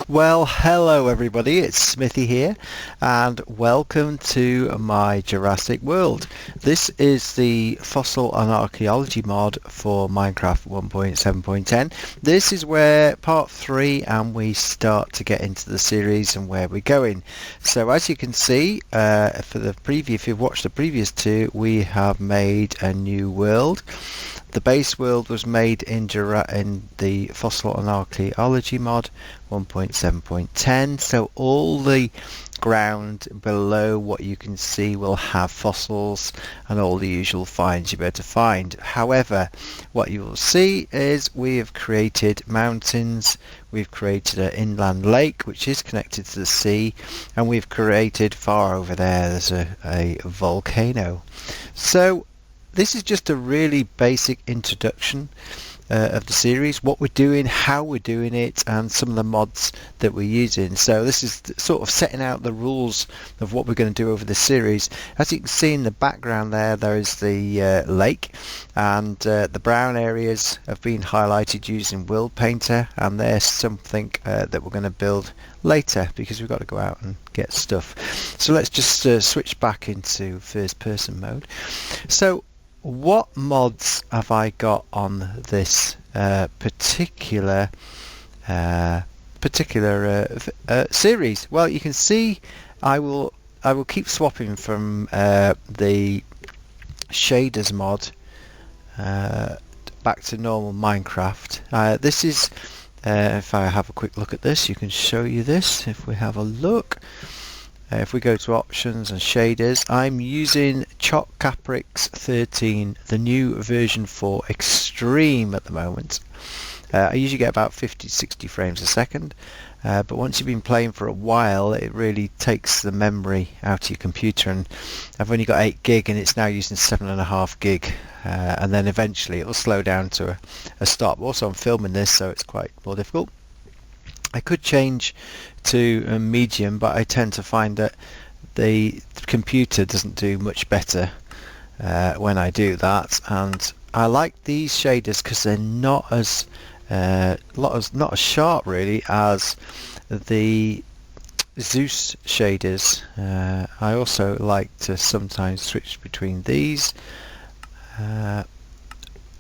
Well, hello everybody, it's Smithy here and welcome to my Jurassic World. This is the Fossil and Archaeology mod for Minecraft 1.7.10. This is where part 3 and we start to get into the series and where we're going. So as you can see, for the preview, if you've watched the previous two, we have made a new world. The base world was made in the Fossil and Archaeology mod 1.7.10, so all the ground below what you can see will have fossils and all the usual finds you'll be able to find. However, what you will see is we have created mountains, we've created an inland lake which is connected to the sea, and we've created far over there's a volcano. So this is just a really basic introduction of the series, what we're doing, how we're doing it, and some of the mods that we're using. So this is sort of setting out the rules of what we're going to do over this series. As you can see in the background there is the lake, and the brown areas have been highlighted using World Painter, and there's something that we're going to build later because we've got to go out and get stuff. So let's just switch back into first person mode. So what mods have I got on this particular series? Well, you can see I will keep swapping from the shaders mod back to normal Minecraft. This is if I have a quick look at this, you can show you this if we have a look. If we go to options and shaders, I'm using Choc Caprix 13, the new version for Extreme at the moment. I usually get about 50-60 frames a second, but once you've been playing for a while, it really takes the memory out of your computer, and I've only got 8 gig and it's now using 7.5 gig, and then eventually it will slow down to a stop. Also, I'm filming this, so it's quite more difficult. I could change to a medium, but I tend to find that the computer doesn't do much better when I do that, and I like these shaders because they're not as not as sharp really as the Zeus shaders. I also like to sometimes switch between these,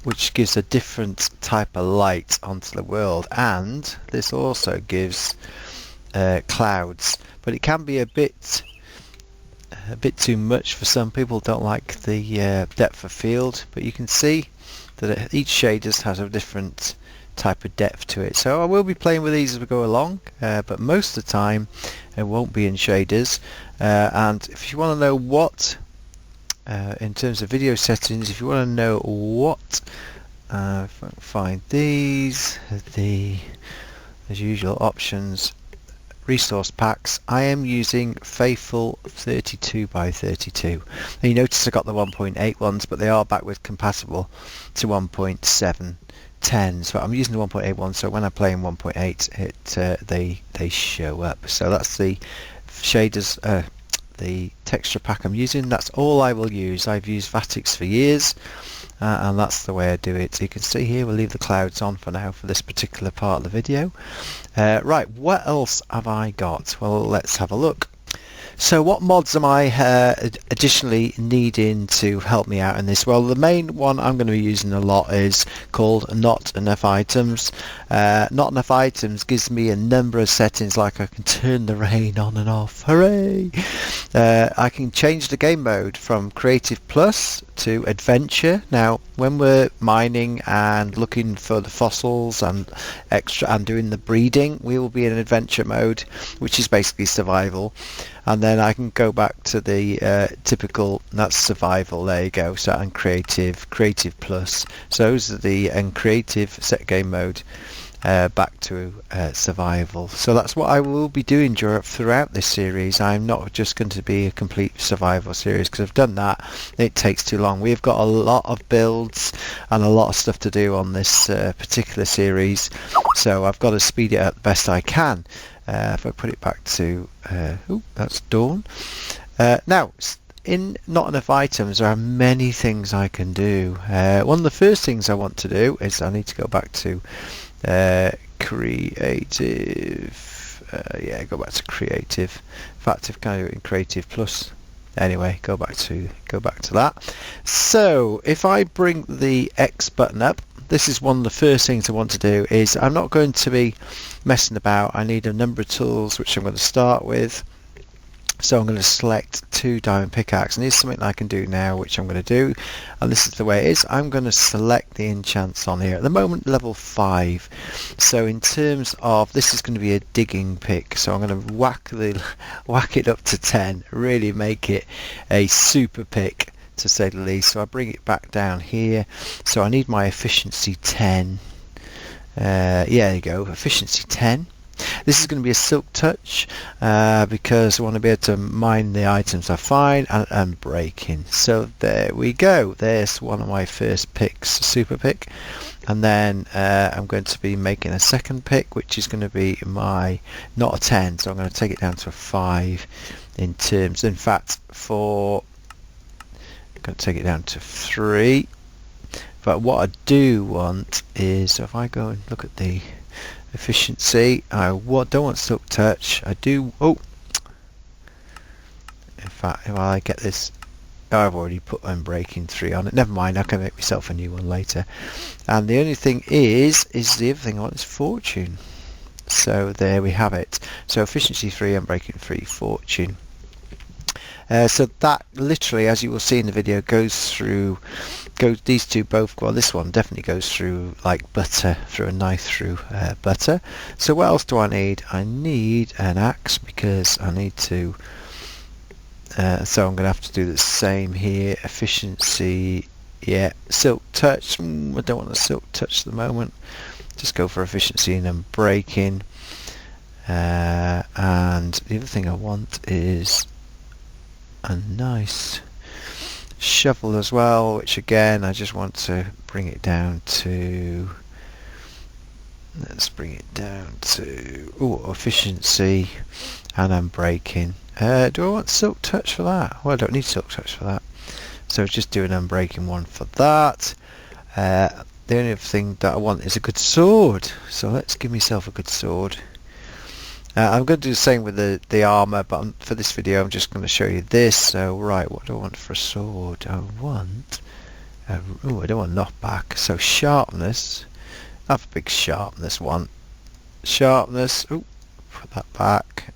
which gives a different type of light onto the world, and this also gives clouds, but it can be a bit too much for some people. Don't like the depth of field, but you can see that each shaders has a different type of depth to it. So I will be playing with these as we go along, but most of the time it won't be in shaders. And if you want to know what in terms of video settings, if you want to know what find these, as usual, options, resource packs, I am using Faithful 32x32. Now you notice I got the 1.8 ones, but they are backwards compatible to 1.7.10, so I'm using the 1.8 one, so when I play in 1.8 they show up. So that's the shaders, the texture pack I'm using. That's all I will use. I've used Vatix for years, and that's the way I do it. So you can see here, we'll leave the clouds on for now for this particular part of the video. Right, what else have I got? Well, let's have a look. So what mods am I additionally needing to help me out in this? Well, the main one I'm going to be using a lot is called Not Enough Items. Not Enough Items gives me a number of settings, like I can turn the rain on and off. Hooray! I can change the game mode from Creative Plus to Adventure. Now, when we're mining and looking for the fossils and doing the breeding, we will be in Adventure mode, which is basically survival. And then I can go back to the typical, that's survival, there you go, so, and creative plus. So those are the creative set game mode back to survival. So that's what I will be doing throughout this series. I'm not just going to be a complete survival series, because I've done that, it takes too long. We've got a lot of builds and a lot of stuff to do on this particular series, so I've got to speed it up the best I can. If I put it back to, that's dawn. Now, in Not Enough Items, there are many things I can do. One of the first things I want to do is I need to go back to creative yeah, go back to creative. In fact, if I do it in creative plus, anyway, go back to that. So if I bring the X button up, this is one of the first things I want to do. Is I'm not going to be messing about. I need a number of tools which I'm going to start with. So I'm going to select 2 diamond pickaxe, and here's something I can do now, which I'm going to do, and this is the way it is. I'm going to select the enchants on here. At the moment, level 5. So in terms of, this is going to be a digging pick, so I'm going to whack it up to 10, really make it a super pick, to say the least. So I bring it back down here. So I need my efficiency 10. Yeah, there you go, efficiency 10. This is going to be a silk touch because I want to be able to mine the items I find and breaking. So there we go. There's one of my first picks, super pick. And then I'm going to be making a second pick, which is going to be my, not a 10, so I'm going to take it down to a 5 in terms. In fact, I'm going to take it down to 3. But what I do want is, if I go and look at the efficiency, I don't want silk touch. I do, in fact, if I get this, I've already put unbreaking 3 on it. Never mind, I can make myself a new one later. And the only thing is the other thing I want is fortune. So there we have it. So efficiency 3, unbreaking 3, fortune. So that literally, as you will see in the video, these two both, well, this one definitely goes through like butter, through a knife through butter. So what else do I need? I need an axe, because I need to, so I'm going to have to do the same here. Efficiency, yeah, silk touch, I don't want the silk touch at the moment, just go for efficiency and then breaking. And the other thing I want is a nice shovel as well, which again I just want to bring it down to, let's bring it down to efficiency, and I'm breaking. Do I want silk touch for that? Well, I don't need silk touch for that, so just do an unbreaking one for that. The only other thing that I want is a good sword, so let's give myself a good sword. I'm going to do the same with the armour, but for this video I'm just going to show you this. So right, what do I want for a sword? I want, I don't want knockback, so sharpness. I have a big sharpness one. Sharpness, put that back.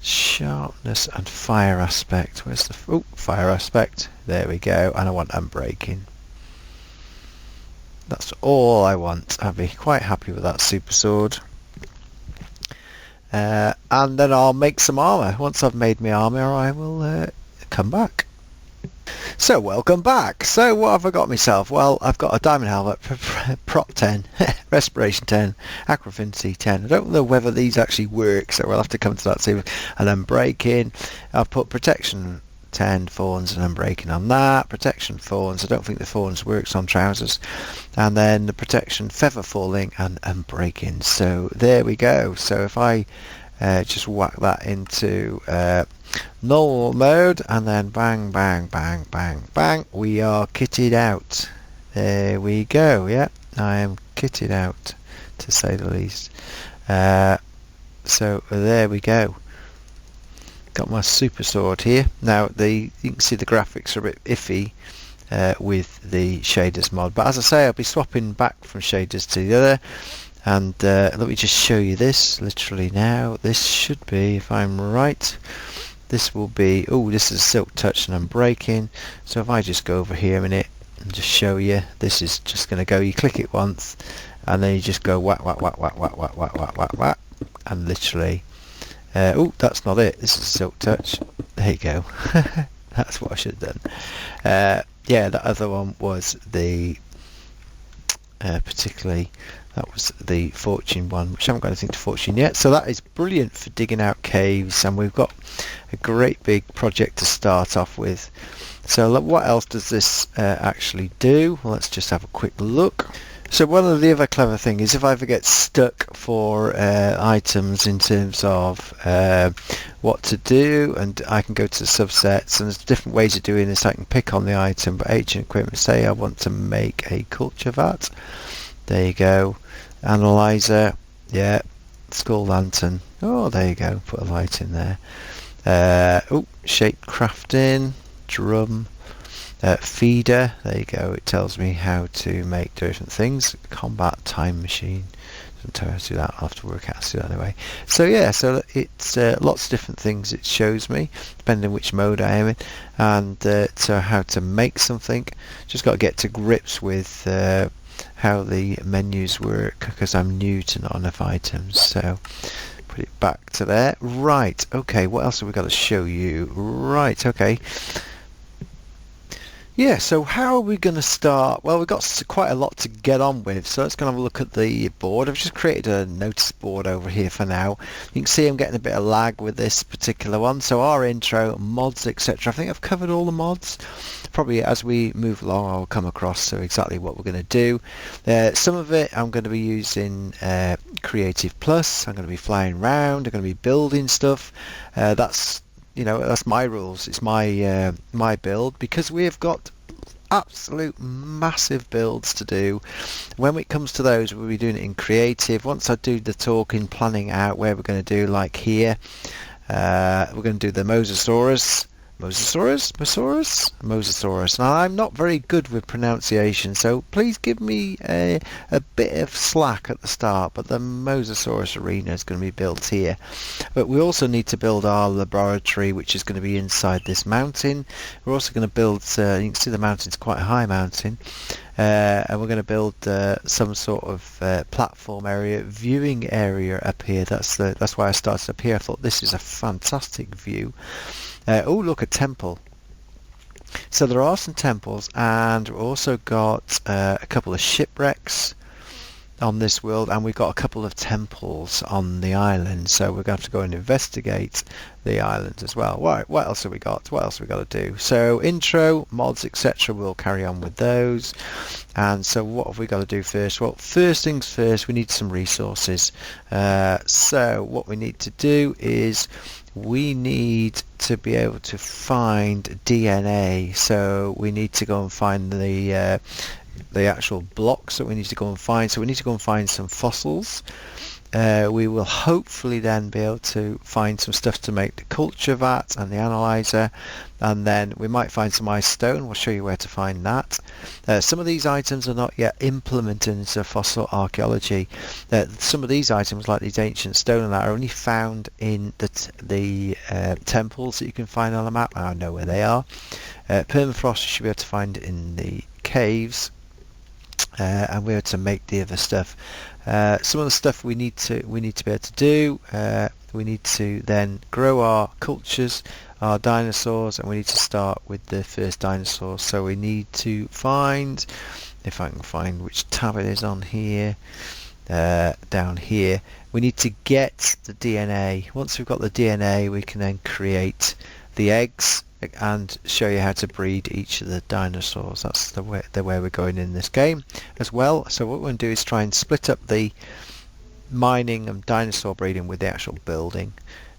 Sharpness and fire aspect. Where's the fire aspect? There we go. And I want unbreaking. That's all I want. I'll be quite happy with that super sword. And then I'll make some armour. Once I've made my armour, I will come back. So welcome back. So what have I got myself? Well, I've got a diamond helmet, prop 10, respiration 10, acrofinity 10. I don't know whether these actually work, so we'll have to come to that soon. And then breaking, I've put protection 10, thorns, and unbreaking on that. Protection thorns, I don't think the thorns works on trousers. And then the protection feather falling and unbreaking. So there we go. So if I just whack that into normal mode, and then bang, bang, bang, bang, bang, we are kitted out. There we go. Yeah, I am kitted out, to say the least. So there we go. Got my super sword here. Now you can see the graphics are a bit iffy with the shaders mod, but as I say, I'll be swapping back from shaders to the other. And let me just show you this literally now. This should be, if I'm right, this will be, this is silk touch and unbreaking. So if I just go over here a minute and just show you, this is just going to go, you click it once and then you just go whack, whack, whack, whack, whack, whack, whack, whack, whack, whack, and literally that's not it, this is silk touch. There you go. That's what I should have done. Yeah, the other one was the particularly, that was the fortune one, which I haven't got anything to fortune yet. So that is brilliant for digging out caves, and we've got a great big project to start off with. So what else does this actually do? Well, let's just have a quick look. So one of the other clever things is, if I ever get stuck for items in terms of what to do, and I can go to the subsets, and there's different ways of doing this. I can pick on the item, but ancient equipment, say I want to make a culture vat. There you go. Analyzer, yeah, skull lantern. Oh, there you go. Put a light in there. Oh, shape crafting, drum, feeder. There you go. It tells me how to make different things. Combat time machine. Doesn't tell me how to do that. I'll have to work out how to do that anyway. So yeah, so it's lots of different things it shows me, depending on which mode I am in, and so how to make something. Just got to get to grips with how the menus work, because I'm new to not enough items. So put it back to there. Right, okay, what else have we got to show you? Right, okay. Yeah, so how are we going to start? Well, we've got quite a lot to get on with, so let's go and have a look at the board. I've just created a notice board over here for now. You can see I'm getting a bit of lag with this particular one. So our intro, mods, etc. I think I've covered all the mods. Probably as we move along, I'll come across so exactly what we're going to do. Some of it I'm going to be using Creative Plus. I'm going to be flying around. I'm going to be building stuff. That's my rules. It's my my build, because we have got absolute massive builds to do. When it comes to those, we'll be doing it in creative. Once I do the talking, planning out where we're going to do, like here, we're going to do the Mosasaurus. Mosasaurus. Now, I'm not very good with pronunciation, so please give me a bit of slack at the start, but the Mosasaurus arena is going to be built here. But we also need to build our laboratory, which is going to be inside this mountain. We're also going to build, you can see the mountain's quite a high mountain, and we're going to build some sort of platform area, viewing area up here. That's why I started up here. I thought this is a fantastic view. Oh, look, a temple. So there are some temples, and we've also got a couple of shipwrecks on this world, and we've got a couple of temples on the island, so we're going to have to go and investigate the island as well. Right, what else have we got? What else have we got to do? So intro, mods, etc. we'll carry on with those. And so what have we got to do first? Well, first things first, we need some resources. So what we need to do is we need to be able to find DNA. So we need to go and find the actual blocks that we need to go and find. So we need to go and find some fossils. We will hopefully then be able to find some stuff to make the culture vat and the analyzer, and then we might find some ice stone. We'll show you where to find that. Some of these items are not yet implemented into fossil archaeology. Some of these items, like these ancient stone and that, are only found in the temples that you can find on the map. I know where they are. Permafrost you should be able to find in the caves. And we're to make the other stuff. Some of the stuff we need to be able to do. We need to then grow our cultures, our dinosaurs, and we need to start with the first dinosaur. So we need to find, if I can find which tab it is on here, down here. We need to get the DNA. Once we've got the DNA, we can then create the eggs and show you how to breed each of the dinosaurs. That's the way we're going in this game as well. So what we're going to do is try and split up the mining and dinosaur breeding with the actual building,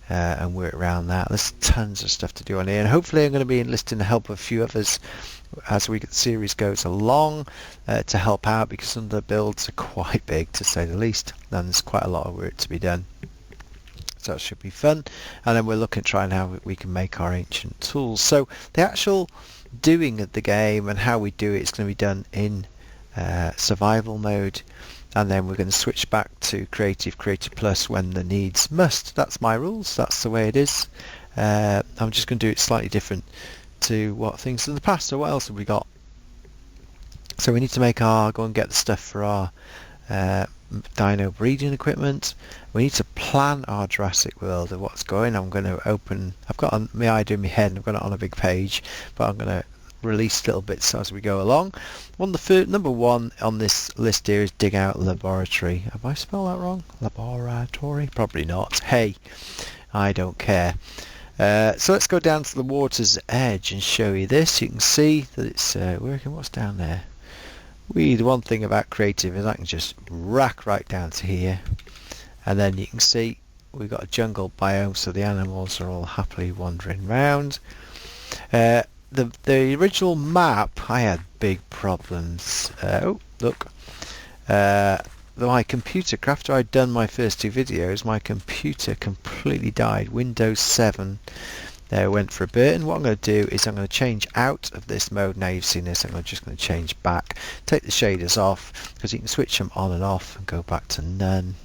and work around that. There's tons of stuff to do on here, and hopefully I'm going to be enlisting the help of a few others as the series goes along to help out, because some of the builds are quite big, to say the least, and there's quite a lot of work to be done. So that should be fun. And then we're looking at trying how we can make our ancient tools. So the actual doing of the game and how we do it is going to be done in survival mode, and then we're going to switch back to Creative Plus when the needs must. That's my rules. That's the way it is. I'm just going to do it slightly different to what things in the past. So what else have we got? So we need to go and get the stuff for our dino breeding equipment. We need to plan our Jurassic World of what's going. I'm going to open, I've got my idea in my head and I've got it on a big page, but I'm going to release little bits as we go along. Number one on this list here is dig out laboratory. Have I spelled that wrong? Laboratory? Probably not. Hey, I don't care. So let's go down to the water's edge and show you this. You can see that it's working. What's down there? The one thing about creative is I can just rack right down to here, and then you can see we've got a jungle biome, so the animals are all happily wandering around. The original map, I had big problems. Oh, look. my computer, after I'd done my first two videos, my computer completely died. Windows 7 there went for a bit, and what I'm going to do is I'm going to change out of this mode. Now you've seen this, I'm just going to change back, take the shaders off, because you can switch them on and off and go back to none,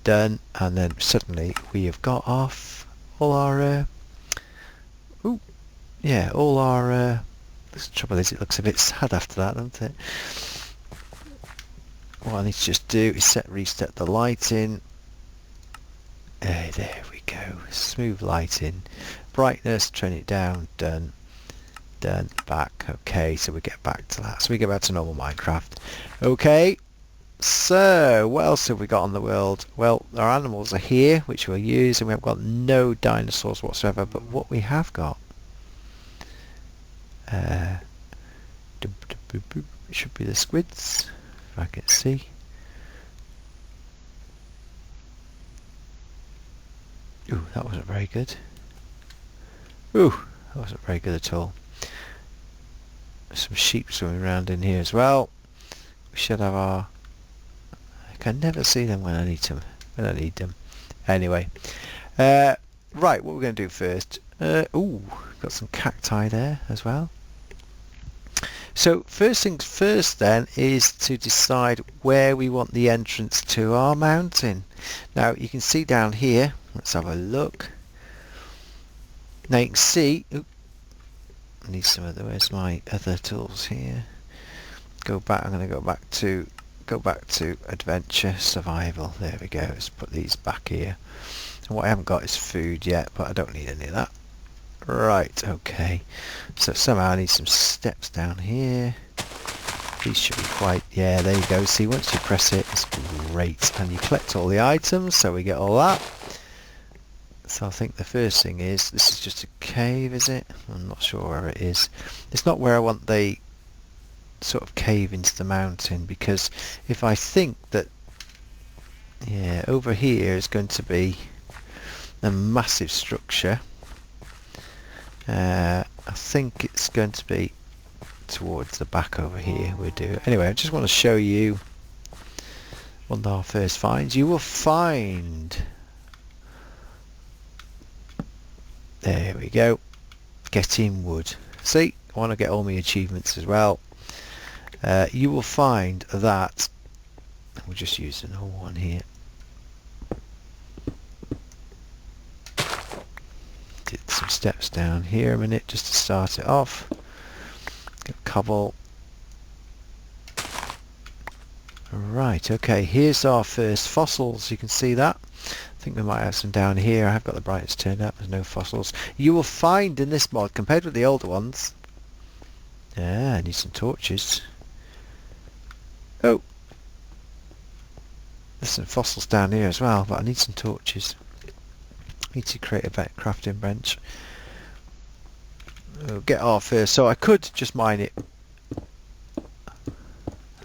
done, and then suddenly we have got off all our all our the trouble is it looks a bit sad after that, doesn't it? What I need to just do is reset the lighting. There we go, smooth lighting, brightness, turn it down, done, back. Okay, so we get back to that. So we get back to normal Minecraft. Okay, so what else have we got on the world? Well, our animals are here, which we'll use, and we've got no dinosaurs whatsoever, but what we have got, it should be the squids, if I can see. Ooh, that wasn't very good. Ooh, that wasn't very good at all. There's some sheep swimming around in here as well. We should have our... I can never see them when I need them. Anyway, right, what we're going to do first. Ooh, got some cacti there as well. So first things first then is to decide where we want the entrance to our mountain. Now you can see down here, let's have a look. Now you can see, I need some other, where's my other tools here? Go back, I'm going to go back to adventure, survival, there we go, let's put these back here. And what I haven't got is food yet, but I don't need any of that. Right, okay, so somehow I need some steps down here. These should be quite, yeah, there you go. See, once you press it, it's great, and you collect all the items, so we get all that. So I think the first thing is, this is just a cave, is it? I'm not sure where it is. It's not where I want the sort of cave into the mountain, because if I think that, yeah, over here is going to be a massive structure, I think it's going to be towards the back over here. We'll do it. Anyway, I just want to show you one of our first finds. You will find, there we go, getting wood. See, I want to get all my achievements as well. You will find that, we'll just use an old one here. Get some steps down here a minute just to start it off. Get cobble. Right, okay, here's our first fossils. You can see that. I think we might have some down here. I have got the brightness turned up. There's no fossils. You will find in this mod, compared with the older ones, yeah, I need some torches. Oh, there's some fossils down here as well, but I need some torches. Need to create a better crafting bench. We'll get our first. So I could just mine it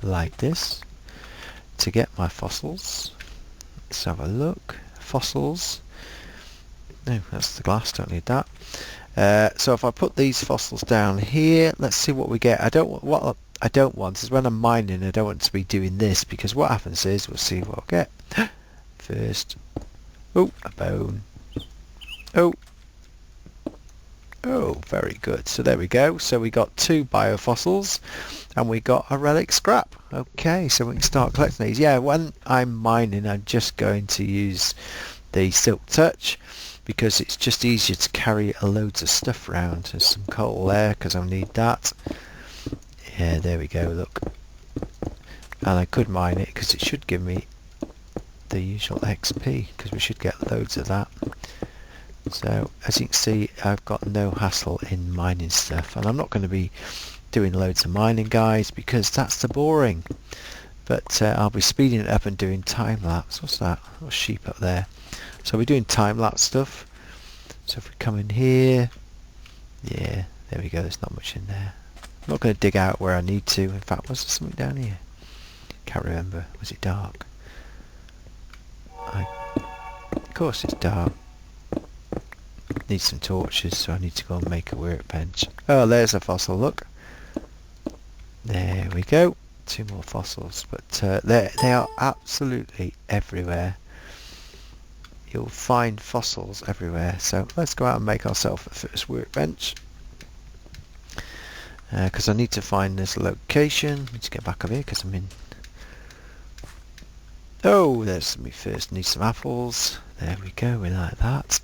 like this to get my fossils. Let's have a look. Fossils. No, that's the glass. Don't need that. So if I put these fossils down here, let's see what we get. What I don't want is when I'm mining, I don't want to be doing this, because what happens is, we'll see what I'll get. First, oh, a bone. Oh, very good. So there we go. So we got 2 biofossils and we got a relic scrap. Okay, so we can start collecting these. Yeah, when I'm mining, I'm just going to use the Silk Touch, because it's just easier to carry loads of stuff around. There's some coal there because I'll need that. Yeah, there we go, look. And I could mine it because it should give me the usual XP, because we should get loads of that. So as you can see, I've got no hassle in mining stuff, and I'm not going to be doing loads of mining, guys, because that's the boring. But I'll be speeding it up and doing time lapse. What's that? Little sheep up there. So we're doing time lapse stuff. So if we come in here, yeah, there we go. There's not much in there. I'm not going to dig out where I need to. In fact, was there something down here? Can't remember. Was it dark? Of course it's dark. Need some torches, so I need to go and make a workbench. Oh, there's a fossil, look. There we go. 2 more fossils, but they are absolutely everywhere. You'll find fossils everywhere. So let's go out and make ourselves a first workbench. Because I need to find this location. I need to get back up here because I'm in... Oh, there's me first. Need some apples. There we go, we like that.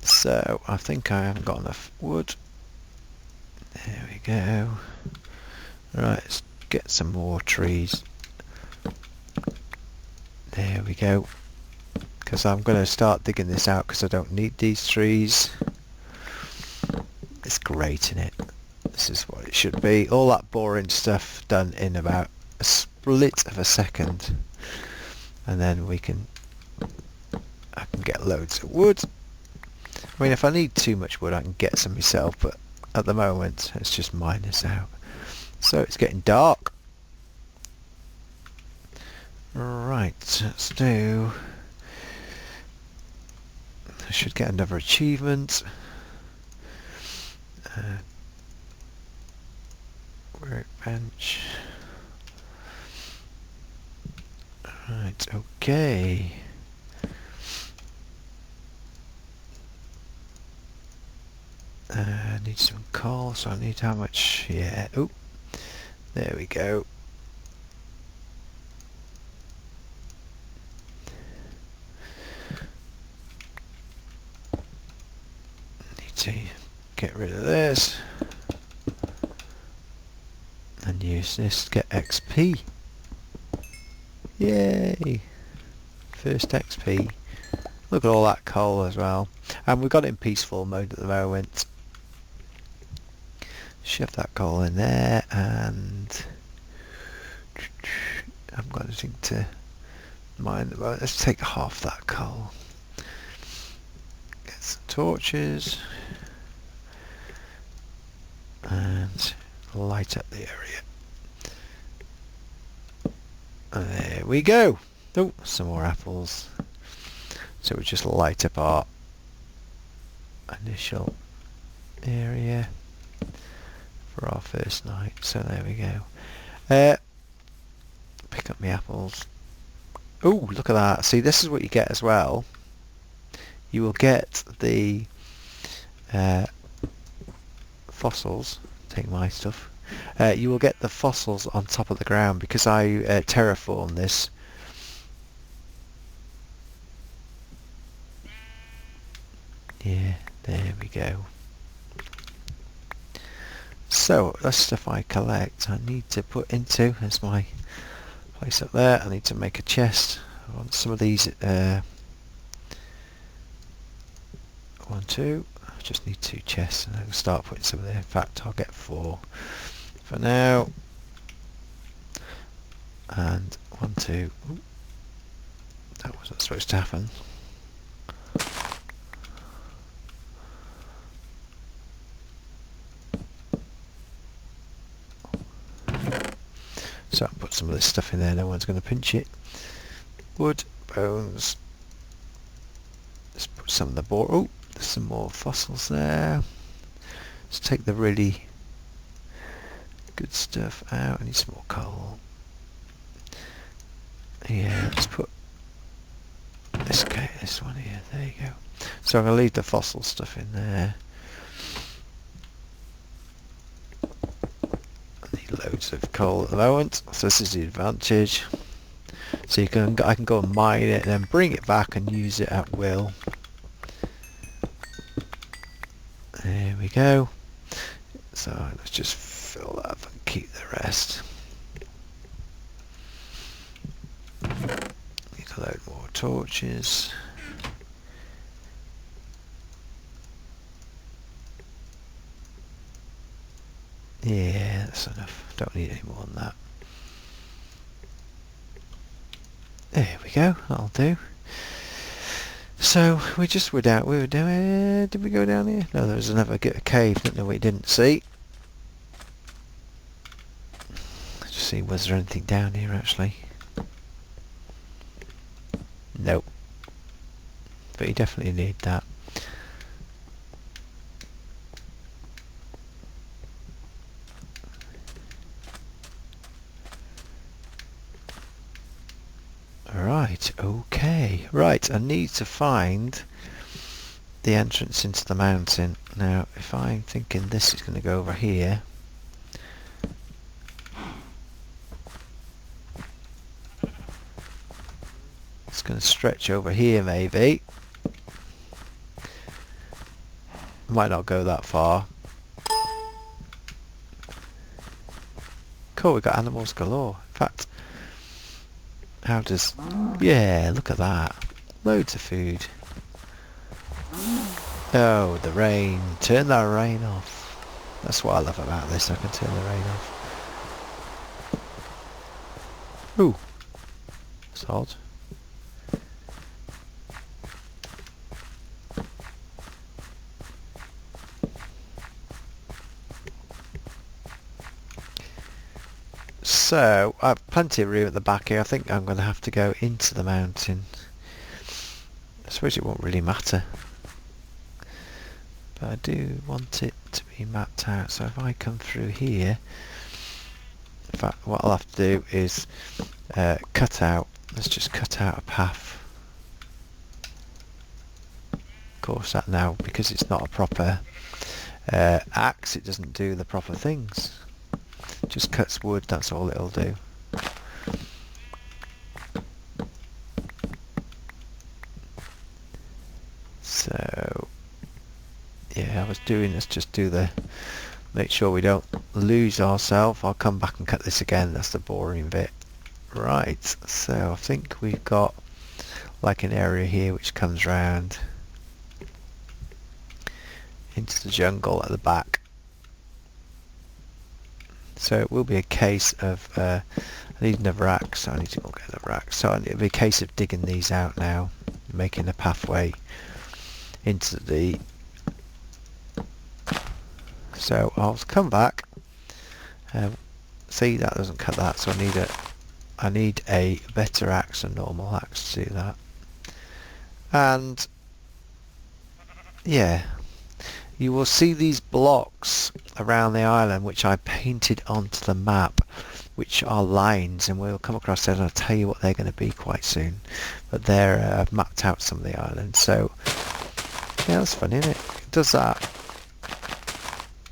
So I think I haven't got enough wood. There we go. Right, let's get some more trees. There we go. Because I'm going to start digging this out because I don't need these trees. It's great, isn't it? This is what it should be. All that boring stuff done in about a split of a second. And then I can get loads of wood. I mean, if I need too much wood I can get some myself, but at the moment let's just mine this out. So it's getting dark. Right, let's do... I should get another achievement. Workbench. Right, okay. I need some coal, so I need how much? Yeah, oh, there we go. Need to get rid of this and use this to get XP. Yay! First XP. Look at all that coal as well. And we've got it in peaceful mode at the moment. Shove that coal in there, and I haven't got anything to mine at the moment. Let's take half that coal. Get some torches and light up the area. And there we go. Oh, some more apples. So we just light up our initial area for our first night. So there we go. Pick up my apples. Oh, look at that. See, this is what you get as well. You will get the fossils. Take my stuff. You will get the fossils on top of the ground because I terraformed this. Yeah, there we go. So that's stuff I collect. I need to put into. There's my place up there. I need to make a chest. I want some of these. 1, 2. I just need 2 chests, and I can start putting some of there. In fact, I'll get 4 for now. And 1, 2. Ooh, that wasn't supposed to happen. So I'll put some of this stuff in there, no one's going to pinch it. Wood, bones. Let's put some of the boar. Oh, there's some more fossils there. Let's take the really good stuff out. I need some more coal. Yeah, let's put this one here. There you go. So I'm going to leave the fossil stuff in there. Loads of coal at the moment, so this is the advantage. So I can go and mine it and then bring it back and use it at will. There we go. So let's just fill that up and keep the rest. Need a load more torches. Yeah, that's enough. Don't need any more than that. There we go. That'll do. So we were down. We were down. Did we go down here? No, there was another cave that we didn't see. Let's just see. Was there anything down here actually? Nope. But you definitely need that. Right, okay. Right, I need to find the entrance into the mountain. Now, if I'm thinking this is going to go over here, it's going to stretch over here maybe. Might not go that far. Cool, we got animals galore. In fact, how does... Yeah, look at that. Loads of food. Oh, the rain. Turn that rain off. That's what I love about this. I can turn the rain off. Ooh. That's odd. So, I've plenty of room at the back here. I think I'm going to have to go into the mountain. I suppose it won't really matter. But I do want it to be mapped out. So if I come through here, in fact, what I'll have to do is cut out. Let's just cut out a path. Of course, that now, because it's not a proper axe, it doesn't do the proper things. Just cuts wood, that's all it'll do. So, yeah, I was doing, let's just do the, make sure we don't lose ourselves. I'll come back and cut this again, that's the boring bit. Right, so I think we've got like an area here which comes round into the jungle at the back. So it will be a case of, I need another axe, so I need to go get another axe. So it'll be a case of digging these out now, making a pathway into the... So I'll come back, see that doesn't cut that, so I need a better axe than normal axe to do that. And yeah, you will see these blocks around the island which I painted onto the map, which are lines, and we'll come across them and I'll tell you what they're going to be quite soon. But they're I've mapped out some of the island, so yeah, that's funny, isn't it? It does that.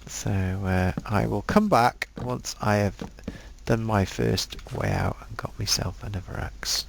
So I will come back once I have done my first way out and got myself another axe.